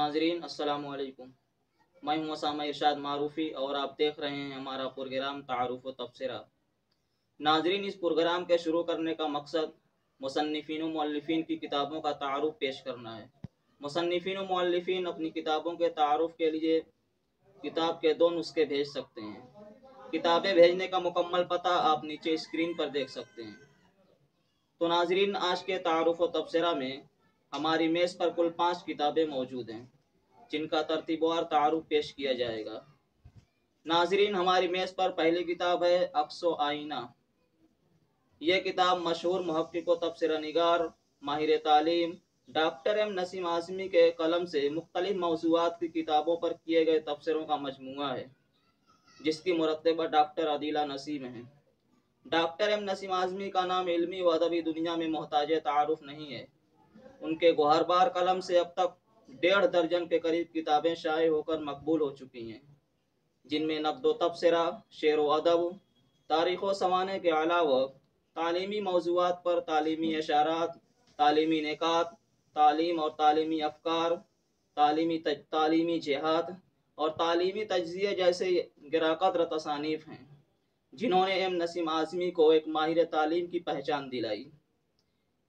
नाजरीन अस्सलाम वालेकुम। मैं हूँ उसामा इरशाद मारूफ़ी और आप देख रहे हैं हमारा प्रोग्राम तारुफ़ व तबसरा। नाजरीन, इस प्रोग्राम के शुरू करने का मकसद मुसन्निफ़ीन व मुअल्लिफ़ीन की किताबों का तारुफ़ पेश करना है। मुसन्निफ़ीन व मुअल्लिफ़ीन अपनी किताबों के तारुफ़ के लिए किताब के 2 नुस्खे भेज सकते हैं। किताबें भेजने का मुकम्मल पता आप नीचे स्क्रीन पर देख सकते हैं। तो नाजरीन, आज के तारुफ़ व तबसरा में हमारी मेज़ पर कुल 5 किताबें मौजूद हैं जिनका तरतीबवार तारुफ पेश किया जाएगा। नाजरीन, हमारी मेज़ पर पहली किताब है अक्स व आईना। यह किताब मशहूर मुहक्किक व तबसरा निगार माहिर तालीम डॉक्टर एम नसीम आज़मी के कलम से मुख्तलिफ मौज़ूआत की किताबों पर किए गए तबसरों का मजमूआ है, जिसकी मुरत्तिबा डॉक्टर अदीला नसीम हैं। डॉक्टर एम नसीम आज़मी का नाम इल्मी व अदबी दुनिया में मोहताज तारुफ नहीं है। उनके गुहरबार कलम से अब तक 1.5 दर्जन के करीब किताबें शाये होकर मकबूल हो चुकी हैं, जिनमें नक़्द व तबसरा, शेर व अदब, तारीख़ व सवाने के अलावा तालीमी मौज़ूआत पर तालीमी इशारात, तालीमी निकात, तालीम और तालीमी अफ़कार, तालीमी जिहाद और तालीमी तज्ज़िया जैसे गिराक़द्र तसानीफ़ हैं, जिन्होंने एम नसीम आज़मी को एक माहिर तालीम की पहचान दिलाई।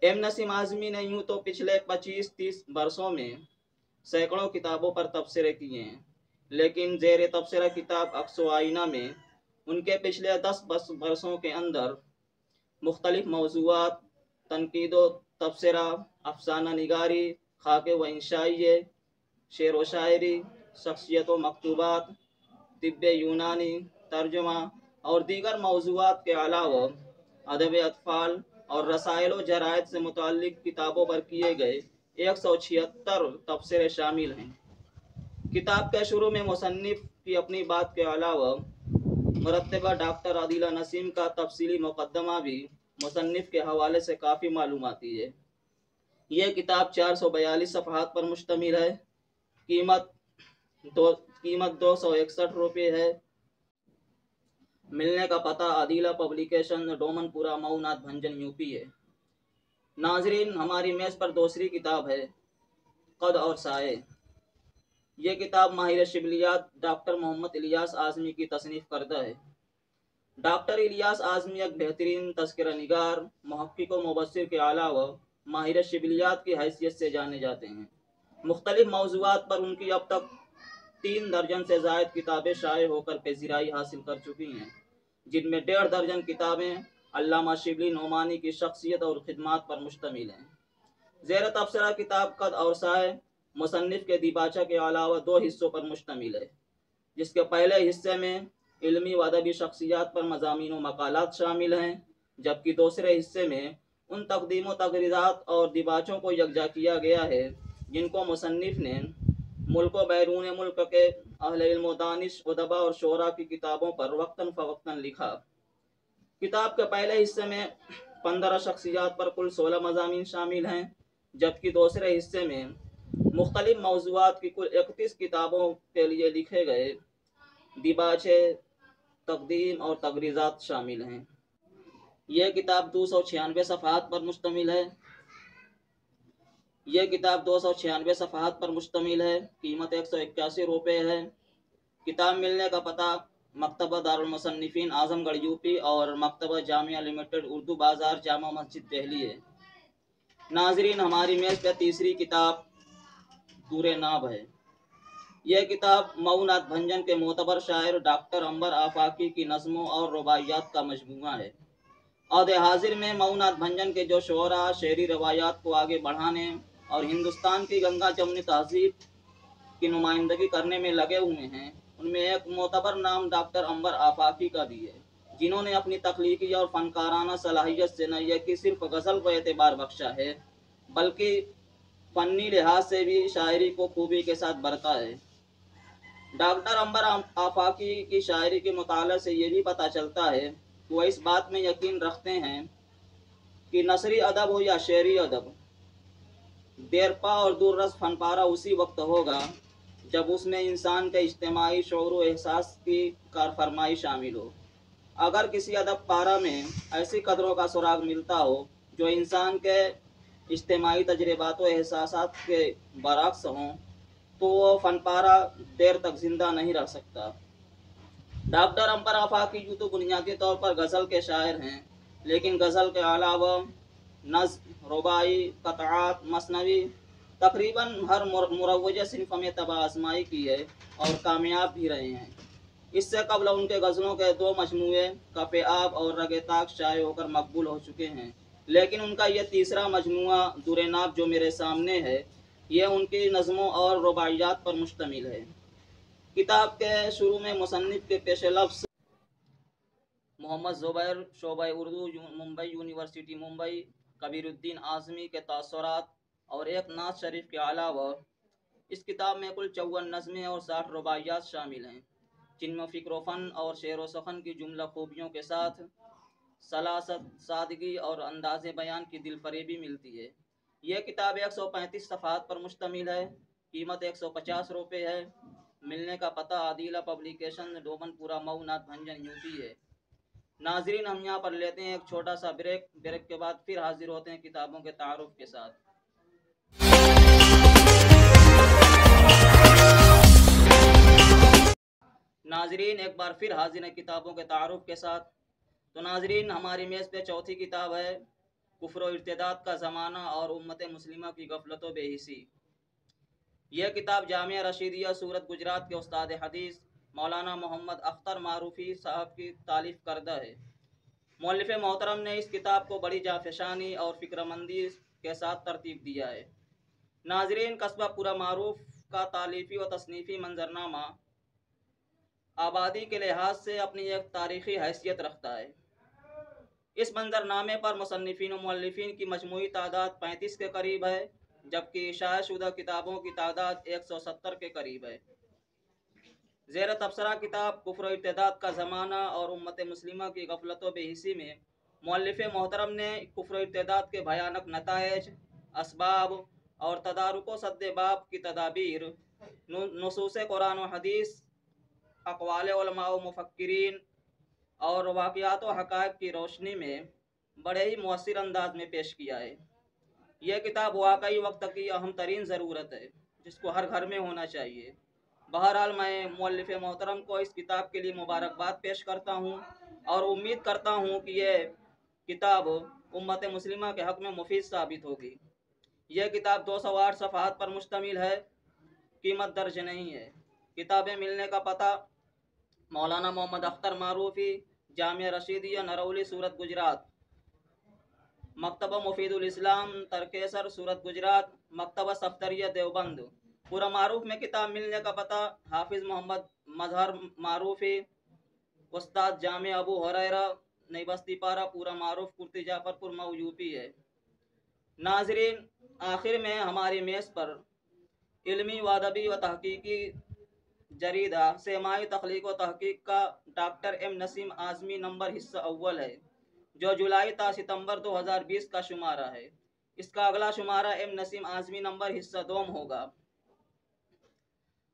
एम नसीम आज़मी ने यूँ तो पिछले 25-30 बरसों में सैकड़ों किताबों पर तबसरे किए हैं, लेकिन ज़ेर तबसरा किताब अक्स व आईना में उनके पिछले 10 बरसों के अंदर मुख्तलिफ मौज़ूआत, तनकीद व तबसरा, अफसाना निगारी, खाके व इंशाइये, शेर व शायरी, शख्सियत व मकतूबात, तिब्ब यूनानी, तर्जुमा और दीगर मौज़ूआत के अलावा अदब अतफ़ाल और रसाइल व जरायद से मुतअल्लिक़ किताबों पर किए गए 176 तबसरे शामिल हैं। किताब के शुरू में मुसन्निफ़ की अपनी बात के अलावा मुरत्तिबा डॉक्टर अदीला नसीम का तफसीली मुक़द्दमा भी मुसन्निफ़ के हवाले से काफ़ी मालूमाती है। यह किताब 442 सफ़हात पर मुश्तमिल है। कीमत 261 रुपये है। मिलने का पता अदीला पब्लिकेशन, डोमनपुरा, मऊ, नाथ भंजन, यूपी है। नाजरीन, हमारी मेज़ पर दूसरी किताब है कद और साए। ये किताब माहिर शिबलियात डॉक्टर मोहम्मद इलियास आज़मी की तसनीफ़ करदा है। डॉक्टर इलियास आज़मी एक बेहतरीन तज़किरा निगार, मुहक्किक व मुबस्सिर के अलावा माहिर शिबलियात की हैसियत से जाने जाते हैं। मुख्तलिफ मौज़ूआत पर उनकी अब तक 3 दर्जन से ज़ायद किताबें शाये होकर पेशिराई हासिल कर चुकी हैं, जिनमें 1.5 दर्जन किताबें अल्लामा शिबली नोमानी की शख्सियत और खिदमात पर मुश्तमिल हैं। ज़ेर तबसरा किताब कद और साए मुसन्निफ़ के दिबाचा के अलावा 2 हिस्सों पर मुश्तमिल है, जिसके पहले हिस्से में इल्मी व अदबी शख्सियात पर मज़ामीन व मक़ालात शामिल हैं, जबकि दूसरे हिस्से में उन तक़दीम व तक़रीरात और दिबाचों को यकजा किया गया है जिनको मुसन्निफ़ ने मुल्क व बैरून मुल्क के अहले इल्म व दानिश, उदबा और शोरा की किताबों पर वक्तन फ़वक्तन लिखा। किताब के पहले हिस्से में 15 शख्सियात पर कुल 16 मज़ामीन शामिल हैं, जबकि दूसरे हिस्से में मुख्तलिफ मौज़ूआत की कुल 31 किताबों के लिए लिखे गए दिबाचे, तक़दीम और तक़रीज़ात शामिल हैं। यह किताब 296 सफ़हात पर मुश्तमिल है। कीमत 181 रुपये है। किताब मिलने का पता मकतबा दारुल मुसन्निफ़ीन आज़मगढ़ यूपी और मकतबा जामिया लिमिटेड उर्दू बाज़ार जामा मस्जिद दिल्ली है। नाजरीन, हमारी मेज़ पर तीसरी किताब दूरे नाब है। यह किताब मऊ नाथ भंजन के मोतबर शायर डॉक्टर अंबर आफाकी की नज़मों और रुबाइयात का मजमूआ है। औदे हाजिर में मऊ नाथ भंजन के जो शोरा शेरी रवायात को आगे बढ़ाने और हिंदुस्तान की गंगा जमुनी तहजीब की नुमाइंदगी करने में लगे हुए हैं, उनमें एक मोतबर नाम डॉक्टर अंबर आफाकी का भी है, जिन्होंने अपनी तख्लीकी और फनकाराना सलाहियत से न यह कि सिर्फ गज़ल को एतबार बख्शा है, बल्कि फ़न्नी लिहाज से भी शायरी को खूबी के साथ बरता है। डॉक्टर अंबर आफाकी की शायरी के मुताले से ये भी पता चलता है कि वह इस बात में यकीन रखते हैं कि नसरी अदब हो या शेरी अदब, देरपा और दूररस फनपारा उसी वक्त होगा जब उसमें इंसान के इज्तिमाई शऊर व एहसास की कारफरमाई शामिल हो। अगर किसी अदब पारा में ऐसी कदरों का सुराग मिलता हो जो इंसान के इज्तिमाई तजर्बात व एहसासात के बरअक्स हों, तो वो फनपारा देर तक जिंदा नहीं रह सकता। डॉक्टर अंबर आफाकी यूँ तो बुनियादी तौर पर गज़ल के शायर हैं, लेकिन गज़ल के अलावा नज़्म, रुबाई, क़तआत, मसनवी तकरीबन हर मुरव्वजा सिन्फ़ में तबाह आज़माई की है और कामयाब भी रहे हैं। इससे कबल उनके गज़लों के 2 मजमूए कफ़े आब और रगे ताक शाये होकर मकबूल हो चुके हैं, लेकिन उनका ये तीसरा मजमूआ दुरे नाब जो मेरे सामने है, ये उनकी नज़मों और रुबाइयात पर मुश्तमिल है। किताब के शुरू में मुसन्निफ़ के पेश लफ्ज़ मोहम्मद ज़ुबैर, शोबा उर्दू, मुंबई यूनिवर्सिटी मुंबई, कबीरुद्दीन आज़मी के तासुरात और एक नात शरीफ के अलावा इस किताब में कुल 54 नज़में और 60 रुबाइयात शामिल हैं, जिनमें फ़िक्र फ़न और शेर व सखन की जुमला खूबियों के साथ सलासत, सादगी और अंदाज़े बयान की दिलफरेबी मिलती है। यह किताब 135 सफ़हात पर मुश्तमिल है। कीमत 150 रुपये है। मिलने का पता आदिला पब्लिकेशन, डोमनपुरा, मऊ, नाथ भंजन, यूपी है। नाजरीन, हम यहाँ पर लेते हैं एक छोटा सा ब्रेक के बाद फिर हाजिर होते हैं किताबों के तारुफ के साथ। नाजरीन, एक बार फिर हाजिर हैं किताबों के तारुफ के साथ। तो नाजरीन, हमारी मेज़ पे चौथी किताब है कुफ्र व इर्तिदाद का ज़माना और उम्मत मुस्लिमा की गफलत व बेहिसी। यह किताब जामिया रशीदिया सूरत गुजरात के उस्ताद हदीस मौलाना मोहम्मद अख्तर मारूफी साहब की तालीफ करदा है। मौलिफ़ मोहतरम ने इस किताब को बड़ी जाफशानी और फ़िक्रमंदी के साथ तरतीब दिया है। नाजरीन, कस्बा पूरा मारूफ का तालीफ़ी व तसनीफ़ी मंजरनामा आबादी के लिहाज से अपनी एक तारीख़ी हैसियत रखता है। इस मंजरनामे पर मुसन्निफ़ीन व मुअल्लिफ़ीन की मजमूई तादाद 35 के करीब है, जबकि इशाअशुदा किताबों की तादाद 170 के करीब है। ज़ेर तबसरा किताब कुफ्र व इर्तिदाद का ज़माना और उम्मत मुस्लिमा की गफलत व बेहिसी में मुअल्लिफ़ मोहतरम ने कुफ्र व इर्तिदाद के भयानक नताइज, असबाब और तदारुको सद्दे बाब की तदाबीर, नुसूस कुरान व हदीस, अक़वाल उलमा व मुफ़क्किरीन और वाक़ियात व हक़ाइक़ की रोशनी में बड़े ही मुअस्सिर अंदाज में पेश किया है। यह किताब वाकई वक्त की अहम तरीन ज़रूरत है, जिसको हर घर में होना चाहिए। बहरहाल, मैं मुअल्लिफ़ मोहतरम को इस किताब के लिए मुबारकबाद पेश करता हूँ और उम्मीद करता हूँ कि यह किताब उम्मत मुस्लिमा के हक़ में मुफीद साबित होगी। यह किताब 208 सफ़हात पर मुश्तमिल है। कीमत दर्ज नहीं है। किताबें मिलने का पता मौलाना मोहम्मद अख्तर मारूफी, जामिया रशीदिया, नरौली, सूरत गुजरात। मकतबा मुफीदुल इस्लाम, तरकेसर, सूरत गुजरात। मकतबा सफ्तरिया, देवबंद। पूरा मारूफ में किताब मिलने का पता हाफिज़ मोहम्मद मजहर मारूफी, उस्ताद जामिया अबू हुरैरा, नई बस्ती पारा, पूरा मारूफ, कुर्ती जाफरपुर, मऊ, यूपी है। नाजरीन, आखिर में हमारी मेज़ पर इल्मी व अदबी व तहकीकी जरीदा सेमाई तख्लीक व तहकीक का doctor M Naseem Azmi number हिस्सा अव्वल है, जो जुलाई ता सितंबर 2020 का शुमारा है। इसका अगला शुमारा एम नसीम आज़मी नंबर हिस्सा दोम होगा।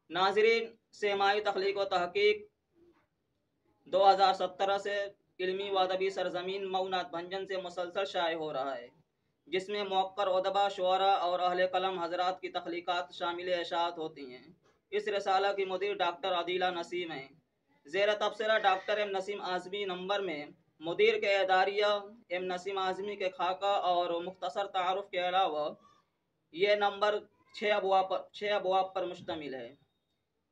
नाजरीन, सेमाई तख्लीक व तहकीक 2017 से इल्मी व अदबी सरजमीन मऊ नाथ भंजन से मुसलसल शाये हो रहा है, जिसमें मौक़र उदबा, शुअरा और अहले कलम हजरात की तख्लीकात शामिल इशाअत होती हैं। इस रसाला की मुदीर डॉक्टर आदिला नसीम हैं। ज़ेर तबसरा doctor M Naseem Azmi number में मुदीर के एदारिया एम नसीम आज़मी के खाका और मुख्तसर तारुफ के अलावा ये नंबर 6 अबवाब पर मुश्तमिल है,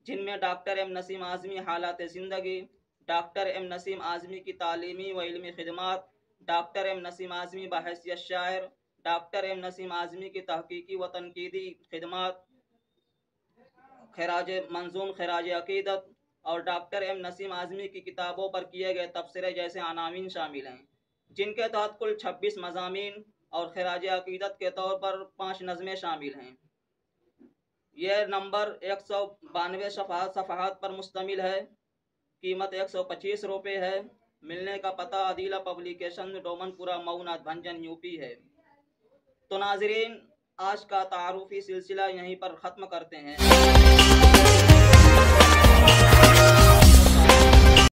जिनमें डॉक्टर एम नसीम आज़मी हालात ज़िंदगी, डॉक्टर एम नसीम आज़मी की तालीमी व इल्मी खिदमात, डॉक्टर एम नसीम आज़मी बहैसियत शायर, डॉक्टर एम नसीम आज़मी की तहकीकी व तनकीदी खिदमात, खराज मंजूम, खराज अकीदत और डॉक्टर एम नसीम आज़मी की किताबों पर किए गए तबसरे जैसे अनावीन शामिल हैं, जिनके तहत कुल 26 मज़ामीन और खराज अकीदत के तौर पर 5 नज़में शामिल हैं। यह नंबर 192 सफ़हात पर मुश्तमिल है। कीमत 125 रुपये है। मिलने का पता आदिला पब्लिकेशन, डोमनपुरा, मऊ, नाथ भंजन, यूपी है। तो नाजरीन, आज का तारुफी सिलसिला यहीं पर ख़त्म करते हैं।